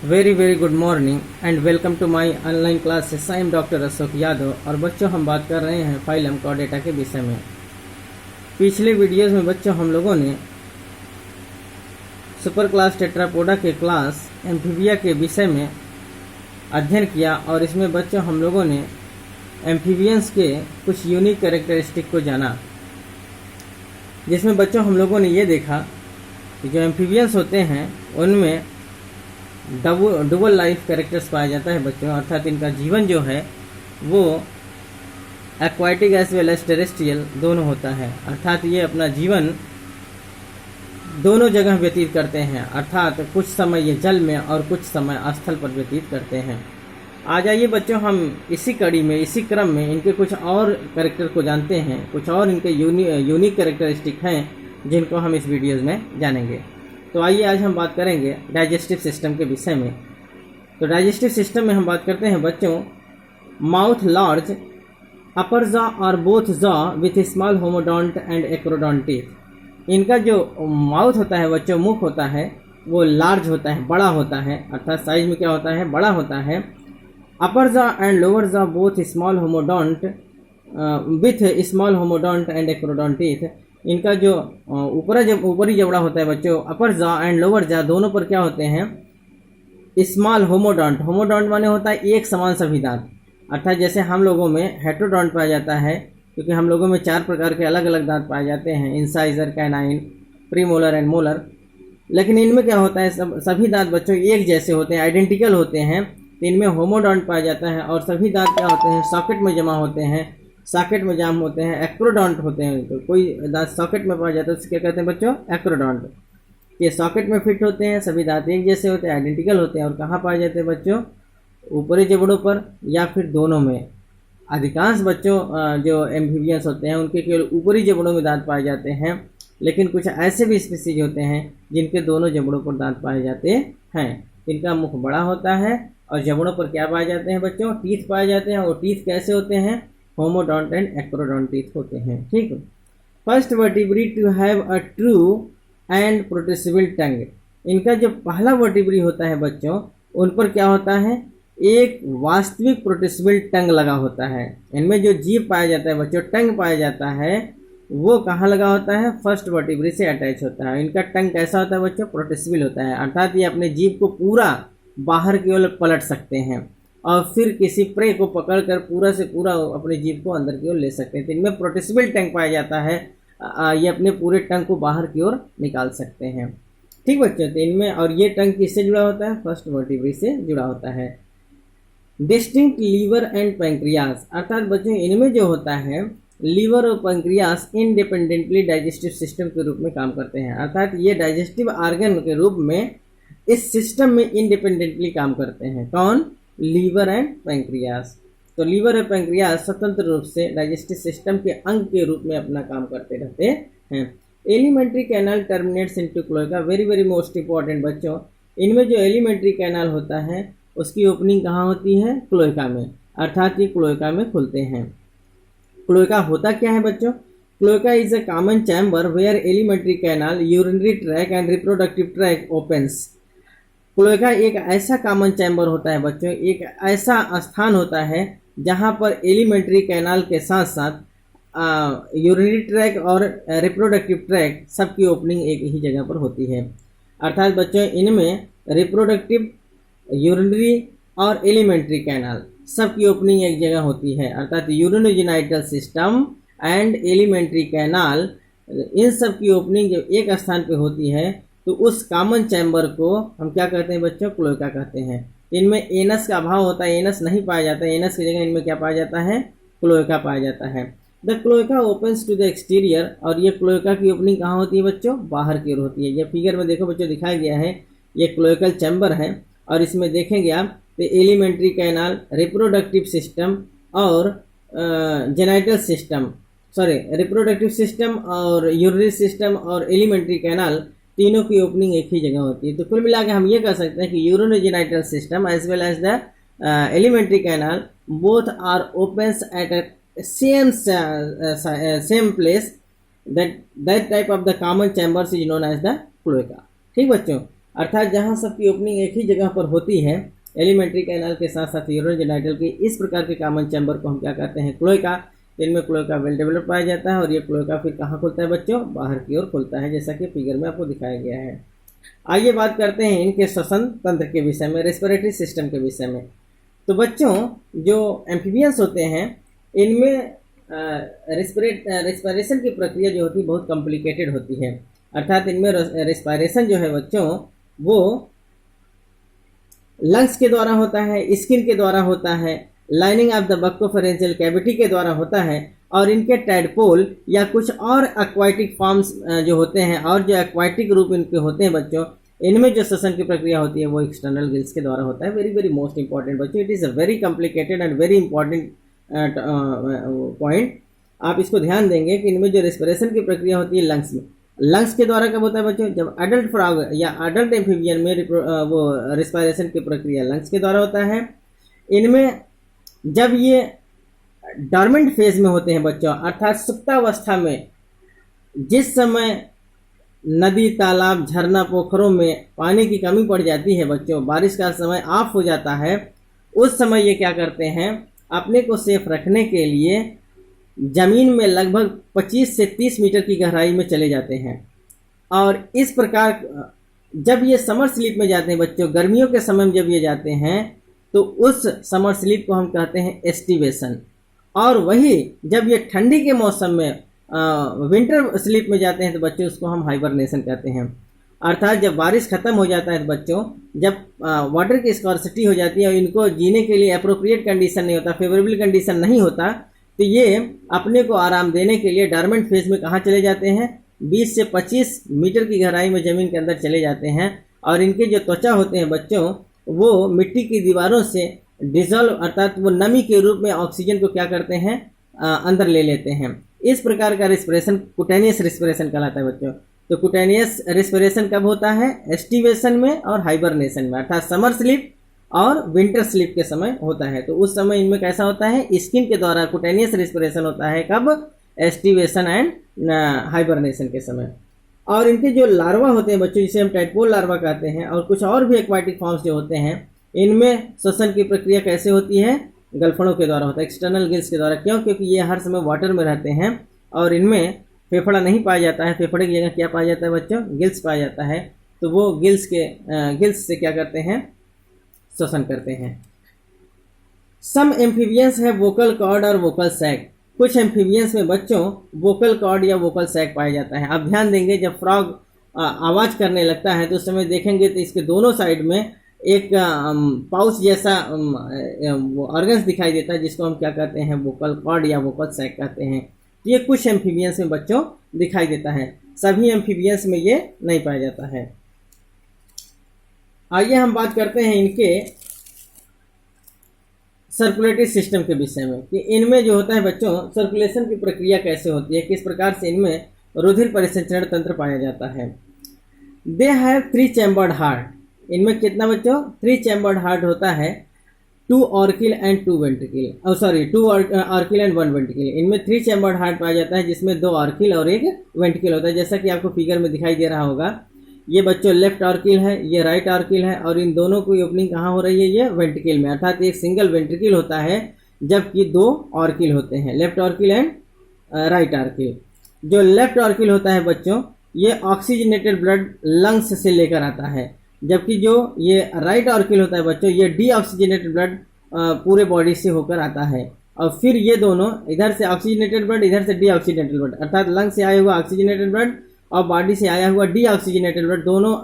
Very very good morning and welcome to my online classes. I am doctor Ashok Yadav और बच्चों हम बात कर रहे हैं फाइलम कॉर्डेटा के विषय में। पिछले वीडियोस में बच्चों हम लोगों ने सुपर क्लास टेट्रापोडा के क्लास एम्फीबिया के विषय में अध्ययन किया और इसमें बच्चों हम लोगों ने एम्फीबियंस के कुछ यूनिक कैरेक्टरिस्टिक को जाना, जिसमें बच्चों हम लोगों ने ये देखा कि जो एम्फीबियंस होते हैं उनमें डबल लाइफ कैरेक्टर्स पाया जाता है बच्चों, अर्थात इनका जीवन जो है वो aquatic as well as terrestrial दोनों होता है। अर्थात ये अपना जीवन दोनों जगह व्यतीत करते हैं, अर्थात कुछ समय ये जल में और कुछ समय स्थल पर व्यतीत करते हैं। आ जाइए बच्चों, हम इसी कड़ी में इसी क्रम में इनके कुछ और कैरेक्टर को जानते हैं, कुछ और इनके यूनिक कैरेक्टरिस्टिक हैं जिनको हम इस वीडियोज़ में जानेंगे। तो आइए आज हम बात करेंगे डाइजेस्टिव सिस्टम के विषय में। तो डाइजेस्टिव सिस्टम में हम बात करते हैं बच्चों, माउथ लार्ज, अपर जॉ और both jaw with small homodont and acrodont teeth. इनका जो माउथ होता है बच्चों, मुख होता है वो लार्ज होता है, बड़ा होता है, अर्थात साइज में क्या होता है, बड़ा होता है। अपर jaw and lower jaw both small homodont with small homodont and acrodont teeth. इनका जो ऊपरी जबड़ा होता है बच्चों, अपर जॉ एंड लोअर जॉ दोनों पर क्या होते हैं, स्मॉल होमोडोंट। होमोडोंट माने होता है एक समान सभी दांत, अर्थात जैसे हम लोगों में हेटेरोडोंट पाया जाता है, क्योंकि हम लोगों में 4 प्रकार के अलग अलग दांत पाए जाते हैं, incisor, canine, premolar and molar. लेकिन इनमें क्या होता है, सभी दांत बच्चों एक जैसे होते हैं, आइडेंटिकल होते हैं। तो इनमें होमोडोंट पाया जाता है और सभी दांत क्या होते हैं, सॉकेट में जमा होते हैं, सॉकेट में जाम होते हैं, एक्रोडोंट होते हैं। तो कोई दांत सॉकेट में पाया जाता है उसको क्या कहते हैं बच्चों, एक्रोडोंट। ये सॉकेट में फिट होते हैं, सभी दांत एक जैसे होते हैं, आइडेंटिकल होते हैं। और कहाँ पाए जाते हैं बच्चों, ऊपरी जबड़ों पर या फिर दोनों में। अधिकांश बच्चों जो एम्फीबियंस होते हैं उनके केवल ऊपरी जबड़ों में दांत पाए जाते हैं, लेकिन कुछ ऐसे भी स्पीसीज होते हैं जिनके दोनों जबड़ों पर दांत पाए जाते हैं। इनका मुख बड़ा होता है और जबड़ों पर क्या पाए जाते हैं बच्चों, टीथ पाए जाते हैं। और टीथ कैसे होते हैं, होमोडोंट एंड एक्रोडोंट टीथ होते हैं। ठीक है। First vertebrae to have a true and protrusible tongue. इनका जो पहला वर्टिब्री होता है बच्चों, उन पर क्या होता है, एक वास्तविक प्रोट्रूसिबल टंग लगा होता है। इनमें जो जीभ पाया जाता है बच्चों, टंग पाया जाता है, वो कहाँ लगा होता है, फर्स्ट वर्टिब्री से अटैच होता है। इनका टंग कैसा होता है बच्चों, प्रोट्रूसिबल होता है, अर्थात ये अपने जीभ को पूरा बाहर की ओर पलट सकते हैं और फिर किसी प्रे को पकड़कर पूरा से पूरा अपने जीभ को अंदर की ओर ले सकते हैं। तो इनमें प्रोट्रूसिबल टंग पाया जाता है, ये अपने पूरे टंग को बाहर की ओर निकाल सकते हैं। ठीक बच्चों, तो इनमें, और ये टंग किससे जुड़ा होता है, फर्स्ट वर्टिब्री से जुड़ा होता है। डिस्टिंक्ट लीवर एंड पैंक्रियास, अर्थात बच्चों इनमें जो होता है लीवर और पैंक्रियास इंडिपेंडेंटली डाइजेस्टिव सिस्टम के रूप में काम करते हैं, अर्थात ये डाइजेस्टिव ऑर्गन के रूप में इस सिस्टम में इंडिपेंडेंटली काम करते हैं। कौन, लीवर एंड पैंक्रियास। तो लीवर और पैंक्रियास स्वतंत्र रूप से डाइजेस्टिव सिस्टम के अंग के रूप में अपना काम करते रहते हैं। Alimentary canal terminates into cloaca, very very most important बच्चों, इनमें जो एलिमेंट्री कैनाल होता है उसकी ओपनिंग कहाँ होती है, क्लोएका में, अर्थात ये क्लोएका में खुलते हैं। क्लोएका होता क्या है बच्चों, cloaca is a common chamber where alimentary canal, urinary track and reproductive track opens. Cloaca एक ऐसा कॉमन चैम्बर होता है बच्चों, एक ऐसा स्थान होता है जहां पर एलिमेंट्री कैनाल के साथ साथ यूरिनरी ट्रैक और रिप्रोडक्टिव ट्रैक सबकी ओपनिंग एक ही जगह पर होती है। अर्थात बच्चों इनमें रिप्रोडक्टिव, यूरिनरी और एलिमेंट्री कैनाल सबकी ओपनिंग एक जगह होती है, अर्थात urinogenital system and alimentary canal, इन सब की ओपनिंग जब एक स्थान पे होती है तो उस कॉमन चैम्बर को हम क्या कहते हैं बच्चों, क्लोएका कहते हैं। इनमें एनस का अभाव होता है, एनस नहीं पाया जाता है, एनस की जगह इनमें क्या पाया जाता है, क्लोएका पाया जाता है। The cloaca opens to the exterior, और ये क्लोएका की ओपनिंग कहाँ होती है बच्चों, बाहर की ओर होती है। ये फिगर में देखो बच्चों दिखाया गया है, ये क्लोएकल चैम्बर है और इसमें देखेंगे आप तो एलिमेंट्री कैनाल, रिप्रोडक्टिव सिस्टम और जेनाइटल सिस्टम, रिप्रोडक्टिव सिस्टम और यूरिनरी सिस्टम और एलिमेंट्री कैनाल, तीनों की ओपनिंग एक ही जगह होती है। तो कुल मिला के हम ये कह सकते हैं कि urinogenital system as well as the alimentary canal both are opens at a same place, that type of the common chambers is known as the cloaca। ठीक बच्चों, अर्थात जहाँ सबकी ओपनिंग एक ही जगह पर होती है, एलिमेंट्री कैनाल के साथ साथ यूरोजेनाइटल की, इस प्रकार के कॉमन चैम्बर को हम क्या कहते हैं, क्लोएका। इनमें क्लोएका वेल डेवलप पाया जाता है और ये क्लोएका फिर कहाँ खुलता है बच्चों, बाहर की ओर खुलता है, जैसा कि फिगर में आपको दिखाया गया है। आइए बात करते हैं इनके श्वसन तंत्र के विषय में, रेस्पिरेटरी सिस्टम के विषय में। तो बच्चों जो एम्फीबियंस होते हैं इनमें रेस्पिरेशन की प्रक्रिया जो होती है बहुत कॉम्प्लिकेटेड होती है। अर्थात इनमें रेस्पिरेशन जो है बच्चों वो लंग्स के द्वारा होता है, स्किन के द्वारा होता है, lining of the buccopharyngeal cavity के द्वारा होता है, और इनके टैडपोल या कुछ और एक्वाटिक फॉर्म्स जो होते हैं और जो एक्वाटिक रूप इनके होते हैं बच्चों, इनमें जो श्वसन की प्रक्रिया होती है वो एक्सटर्नल गिल्स के द्वारा होता है। वेरी वेरी मोस्ट इंपॉर्टेंट बच्चों, it is a very complicated and very important point. आप इसको ध्यान देंगे कि इनमें जो रेस्पिरेशन की प्रक्रिया होती है लंग्स में, लंग्स के द्वारा कब होता है बच्चों, जब अडल्ट फ्रॉग या अडल्ट एम्फीबियन में वो रेस्पिरेशन की प्रक्रिया लंग्स के द्वारा होता है। इनमें जब ये डॉर्मेंट फेज में होते हैं बच्चों, अर्थात सुप्तावस्था में, जिस समय नदी, तालाब, झरना, पोखरों में पानी की कमी पड़ जाती है बच्चों, बारिश का समय ऑफ हो जाता है, उस समय ये क्या करते हैं, अपने को सेफ रखने के लिए जमीन में लगभग 25 से 30 मीटर की गहराई में चले जाते हैं। और इस प्रकार जब ये समर स्लीप में जाते हैं बच्चों, गर्मियों के समय में जब ये जाते हैं तो उस समर स्लीप को हम कहते हैं एस्टिवेशन। और वही जब ये ठंडी के मौसम में विंटर स्लीप में जाते हैं तो बच्चों उसको हम हाइबरनेशन कहते हैं। अर्थात जब बारिश खत्म हो जाता है तो बच्चों, जब वाटर की स्कॉर्सिटी हो जाती है और इनको जीने के लिए अप्रोप्रिएट कंडीशन नहीं होता, फेवरेबल कंडीशन नहीं होता, तो ये अपने को आराम देने के लिए डॉर्मेंट फेज में कहाँ चले जाते हैं, 20 से 25 मीटर की गहराई में ज़मीन के अंदर चले जाते हैं। और इनके जो त्वचा होते हैं बच्चों वो मिट्टी की दीवारों से डिजोल्व, अर्थात वो नमी के रूप में ऑक्सीजन को क्या करते हैं, अंदर ले लेते हैं। इस प्रकार का रिस्पिरेशन कुटेनियस रिस्पिरेशन कहलाता है बच्चों। तो कुटेनियस रिस्पिरेशन कब होता है, एस्टिवेशन में और हाइबरनेशन में, अर्थात समर स्लीप और विंटर स्लीप के समय होता है। तो उस समय इनमें कैसा होता है, स्किन के द्वारा कुटेनियस रिस्पिरेशन होता है, कब, एस्टिवेशन एंड हाइबरनेशन के समय। और इनके जो लार्वा होते हैं बच्चों, जिसे हम टैडपोल लार्वा कहते हैं, और कुछ और भी एक्वाटिक फॉर्म्स जो होते हैं, इनमें श्वसन की प्रक्रिया कैसे होती है, गलफड़ों के द्वारा होता है, एक्सटर्नल गिल्स के द्वारा। क्यों, क्योंकि ये हर समय वाटर में रहते हैं और इनमें फेफड़ा नहीं पाया जाता है। फेफड़े की जगह क्या पाया जाता है बच्चों, गिल्स पाया जाता है। तो वो गिल्स से क्या करते हैं, श्वसन करते हैं। सम एम्फीबियंस है वोकल कॉर्ड और वोकल सैक। कुछ एम्फीबियंस में बच्चों वोकल कॉर्ड या वोकल सैक पाया जाता है। आप ध्यान देंगे जब फ्रॉग आवाज़ करने लगता है तो उस समय देखेंगे तो इसके दोनों साइड में एक पाउच जैसा ऑर्गन्स दिखाई देता है, जिसको हम क्या कहते हैं, वोकल कॉर्ड या वोकल सैक कहते हैं। ये कुछ एम्फीबियंस में बच्चों दिखाई देता है, सभी एम्फीबियंस में ये नहीं पाया जाता है। आइए हम बात करते हैं इनके सर्कुलेटरी सिस्टम के विषय में, कि इनमें जो होता है बच्चों सर्कुलेशन की प्रक्रिया कैसे होती है, किस प्रकार से इनमें रुधिर परिसंचरण तंत्र पाया जाता है। They have 3 chambered heart. इनमें कितना बच्चों, 3 चैम्बर्ड हार्ट होता है, 2 ऑर्किल एंड 2 वेंट्रिकल, 2 ऑर्किल एंड 1 वेंट्रिकल। इनमें 3 चैम्बर्ड हार्ट पाया जाता है, जिसमें 2 ऑर्किल और 1 वेंट्रिकल होता है। जैसा कि आपको फिगर में दिखाई दे रहा होगा, ये बच्चों लेफ्ट ऑर्किल है, ये राइट ऑर्किल है, और इन दोनों की ओपनिंग कहाँ हो रही है, ये वेंट्रिकल में। अर्थात एक सिंगल वेंट्रिकल होता है जबकि 2 ऑर्किल होते हैं, लेफ्ट ऑर्किल एंड राइट ऑर्किल। जो लेफ्ट ऑर्किल होता है बच्चों, ये ऑक्सीजनेटेड ब्लड लंग्स से लेकर आता है, जबकि जो ये राइट ऑर्किल होता है बच्चों, ये डीऑक्सीजनेटेड ब्लड पूरे बॉडी से होकर आता है। और फिर ये दोनों, इधर से ऑक्सीजनेटेड ब्लड, इधर से डीऑक्सीजनेटेड ब्लड, अर्थात लंग से आया हुआ ऑक्सीजनेटेड ब्लड और बॉडी से आया हुआ डीऑक्सीजनेटेड ब्लड, दोनों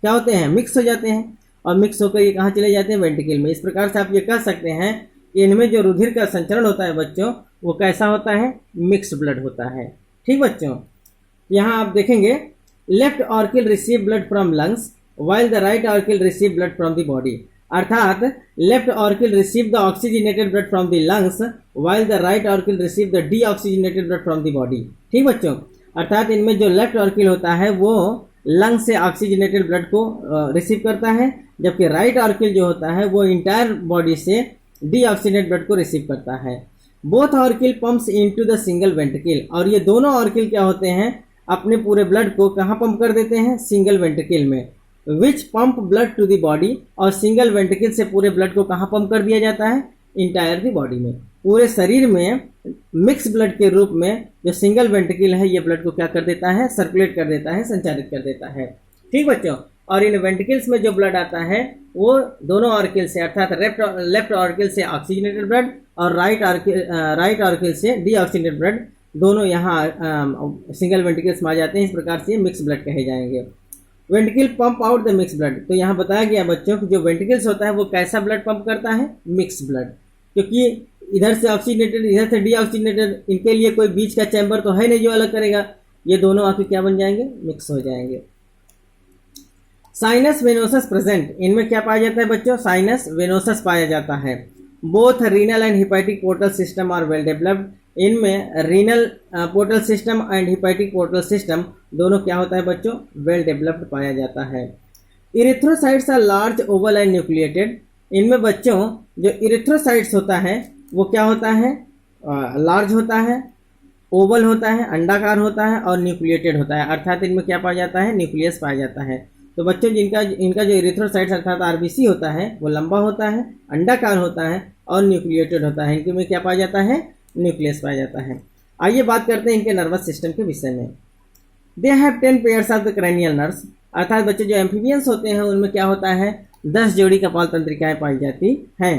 क्या होते हैं, मिक्स हो जाते हैं, और मिक्स होकर ये कहाँ चले जाते हैं, वेंट्रिकल में। इस प्रकार से आप ये कह सकते हैं कि इनमें जो रुधिर का संचरण होता है बच्चों, वो कैसा होता है, मिक्स्ड ब्लड होता है। ठीक बच्चों, यहाँ आप देखेंगे left auricle receive blood from lungs while the right orchil receive blood from the body। अर्थात left auricle receive the oxygenated blood from the lungs while the right orchil receive the deoxygenated blood from the body। ठीक बच्चों, अर्थात इनमें जो left ऑर्किल होता है वो lung से ऑक्सीजनेटेड ब्लड को रिसीव करता है, जबकि राइट ऑर्किल जो होता है वो इंटायर बॉडी से डीऑक्सीजनेटेड ब्लड को रिसीव करता है। Both auricle pumps into the single ventricle. और ये दोनों ऑर्किल क्या होते हैं, अपने पूरे ब्लड को कहाँ पंप कर देते हैं, सिंगल वेंट्रिकल में। Which pump blood to the body, और सिंगल वेंट्रिकल से पूरे ब्लड को कहाँ पंप कर दिया जाता है, इंटायर द बॉडी में, पूरे शरीर में मिक्स ब्लड के रूप में जो सिंगल वेंट्रिकल है ये ब्लड को क्या कर देता है, सर्कुलेट कर देता है, संचारित कर देता है। ठीक बच्चों, और इन वेंट्रिकल्स में जो ब्लड आता है वो दोनों ऑर्किल से अर्थात लेफ्ट ऑर्किल से ऑक्सीजनेटेड ब्लड और राइट ऑर्किल से डीऑक्सीजनेटेड ब्लड, दोनों यहाँ सिंगल वेंट्रिकल्स में आ जाते हैं। इस प्रकार से मिक्स ब्लड कहे जाएंगे। Ventricle pump out the mix blood, तो यहाँ बताया गया बच्चों कि जो वेंट्रिकल्स होता है वो कैसा ब्लड पंप करता है, मिक्स ब्लड, क्योंकि इधर से ऑक्सीजनेटेड इधर से डीऑक्सीजनेटेड, इनके लिए कोई बीच का चैम्बर तो है नहीं जो अलग करेगा, ये दोनों आके क्या बन जाएंगे, मिक्स हो जाएंगे। साइनस वेनोसस प्रेजेंट, इनमें क्या पाया जाता है बच्चों, साइनस वेनोसस पाया जाता है। Both renal and hepatic portal system are well developed, इनमें renal portal system and hepatic portal system दोनों क्या होता है बच्चों, वेल डेवलप्ड पाया जाता है। Erythrocytes are large oval and nucleated, इनमें बच्चों जो इरिथ्रोसाइट्स होता है वो क्या होता है, लार्ज होता है, ओवल होता है, अंडाकार होता है और न्यूक्लिएटेड होता है, अर्थात इनमें क्या पाया जाता है, न्यूक्लियस पाया जाता है। तो बच्चों इनका जो इरिथ्रोसाइट्स अर्थात आरबीसी होता है वो लंबा होता है, अंडाकार होता है और न्यूक्लिएटेड होता है, इनके में क्या पाया जाता है, न्यूक्लियस पाया जाता है। आइए बात करते हैं इनके नर्वस सिस्टम के विषय में। They have 10 pairs of the cranial nerves, अर्थात बच्चे जो एम्फीबियंस होते हैं उनमें क्या होता है, 10 जोड़ी कपाल तंत्रिकाएं पाई जाती हैं।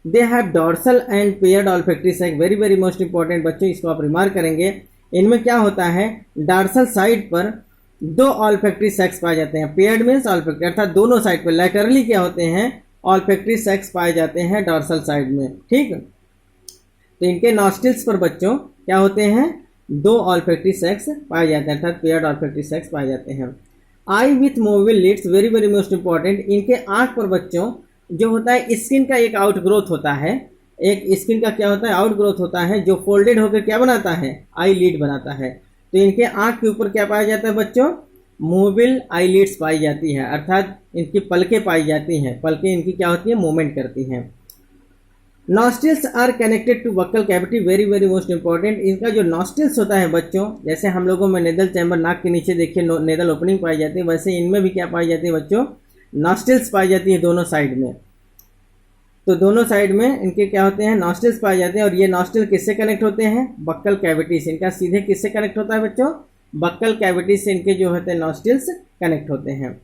They have dorsal and paired olfactory sac, very very most important बच्चों, इसको आप रिमार्क करेंगे। इनमें क्या होता है, डार्सल साइड पर 2 ऑल्फैक्टरी सैक्स पाए जाते हैं, पेयर्ड मीन्स ऑल्फैक्टरी, अर्थात दोनों साइड पर लैटरली क्या होते हैं, ऑल्फैक्टरी सैक्स पाए जाते हैं डॉर्सल साइड में। ठीक, तो इनके नॉस्ट्रिल्स पर बच्चों क्या होते हैं, 2 ऑल्फैक्टरी सैक्स पाए जाते हैं, अर्थात पेयर्ड ऑल्फैक्टरी सैक्स पाए जाते हैं। Eye with movable lids, very very most important, इनके आंख पर बच्चों जो होता है स्किन का एक आउटग्रोथ होता है, एक स्किन का क्या होता है, आउटग्रोथ होता है, जो फोल्डेड होकर क्या बनाता है, आई लीड बनाता है। तो इनके आंख के ऊपर क्या पाया जाता है बच्चों, मूवेबल आई लीड्स पाई जाती है, अर्थात इनकी पलकें पाई जाती हैं, पलकें इनकी क्या होती है, मूवमेंट करती हैं। Nostrils are connected to buccal cavity, very very most important, इनका जो नॉस्ट्रिल्स होता है बच्चों, जैसे हम लोगों में नेदल चैम्बर नाक के नीचे देखिए नेदल ओपनिंग पाई जाती है, वैसे इनमें भी क्या पाई जाती है बच्चों, नॉस्ट्रिल्स पाई जाती है दोनों साइड में। तो दोनों साइड में इनके क्या होते हैं, नॉस्ट्रिल्स पाए जाते हैं, और ये नॉस्ट्रिल किससे कनेक्ट होते हैं, बक्कल कैविटी से, इनका सीधे किससे कनेक्ट होता है बच्चों, बक्कल कैविटी से इनके जो होते हैं नॉस्ट्रिल्स कनेक्ट होते हैं।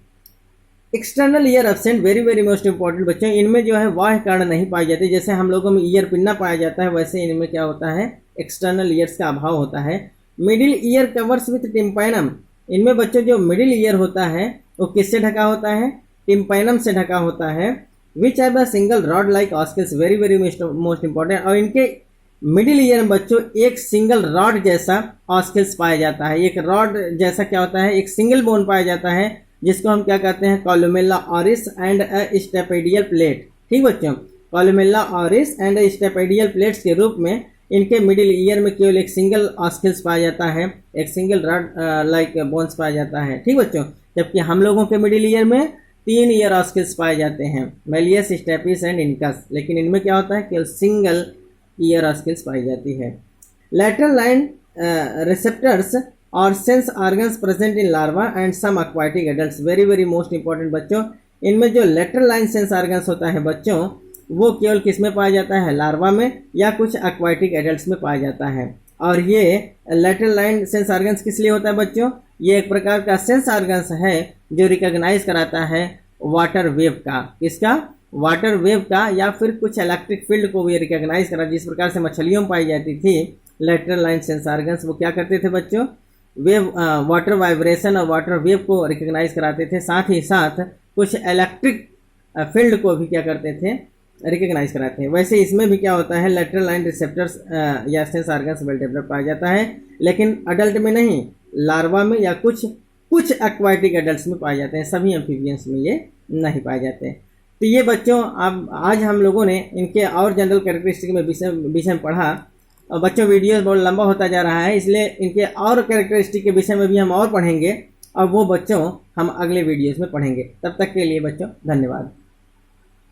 External ear absent, very very most important बच्चों, इनमें जो है वाह कर्ण नहीं पाई जाती, जैसे हम लोगों में ईयर पिन्ना पाया जाता है वैसे इनमें क्या होता है, एक्सटर्नल ईयर्स का अभाव होता है। Middle ear covers with tympanum, इनमें बच्चों जो मिडिल ईयर होता है वो किससे ढका होता है, टिम्पैनम से ढका होता है। Which are the single rod like ossicles, very very most important, और इनके मिडिल ईयर में बच्चों एक सिंगल रॉड जैसा ऑस्किल्स पाया जाता है, एक रॉड जैसा क्या होता है, एक सिंगल बोन पाया जाता है, जिसको हम क्या कहते हैं, columella orris and a स्टेपेडियल plate. ठीक बच्चों, columella orris and a स्टेपेडियल plates के रूप में इनके मिडिल ईयर में केवल एक सिंगल ऑस्किल्स पाया जाता है, एक सिंगल रॉड लाइक बोन्स पाया जाता है। ठीक बच्चों, जबकि हम लोगों के मिडिल ईयर में 3 ईयर ऑस्किल्स पाए जाते हैं, मेलियस, स्टेपिस एंड इनकस, लेकिन इनमें क्या होता है, केवल सिंगल ईयर ऑस्किल्स पाई जाती है। लैटरल लाइन रिसेप्टर्स और sense organs present in larva and some aquatic adults, very very most important बच्चों, इनमें जो लेटरल लाइन सेंस ऑर्गन्स होता है बच्चों वो केवल किस में पाया जाता है, लार्वा में या कुछ एक्वाटिक एडल्ट्स में पाया जाता है। और ये लेटरल लाइन सेंस ऑर्गन्स किस लिए होता है बच्चों, ये एक प्रकार का सेंस ऑर्गन्स है जो रिकॉग्नाइज कराता है वाटर वेव का, किसका, वाटर वेव का, या फिर कुछ इलेक्ट्रिक फील्ड को भी रिकॉग्नाइज करा। जिस प्रकार से मछलियों में पाई जाती थी लेटरल लाइन सेंस ऑर्गन्स, वो क्या करते थे बच्चों, वेव, वाटर वाइब्रेशन और वाटर वेव को रिकॉग्नाइज कराते थे, साथ ही साथ कुछ इलेक्ट्रिक फील्ड को भी क्या करते थे, रिकॉग्नाइज कराते हैं। वैसे इसमें भी क्या होता है, लेटरल लाइन रिसेप्टर्स या सेंस ऑर्गन्स वेल डेवलप पाया जाता है, लेकिन अडल्ट में नहीं, लार्वा में या कुछ एक्वाटिक एडल्ट्स में पाए जाते हैं, सभी एम्फीबियंस में ये नहीं पाए जाते। तो ये बच्चों अब आज हम लोगों ने इनके और जनरल कैरेक्टरिस्टिक में विषय में पढ़ा, और बच्चों वीडियो बहुत लंबा होता जा रहा है, इसलिए इनके और कैरेक्टरिस्टिक के विषय में भी हम और पढ़ेंगे, और वो बच्चों हम अगले वीडियोस में पढ़ेंगे। तब तक के लिए बच्चों धन्यवाद।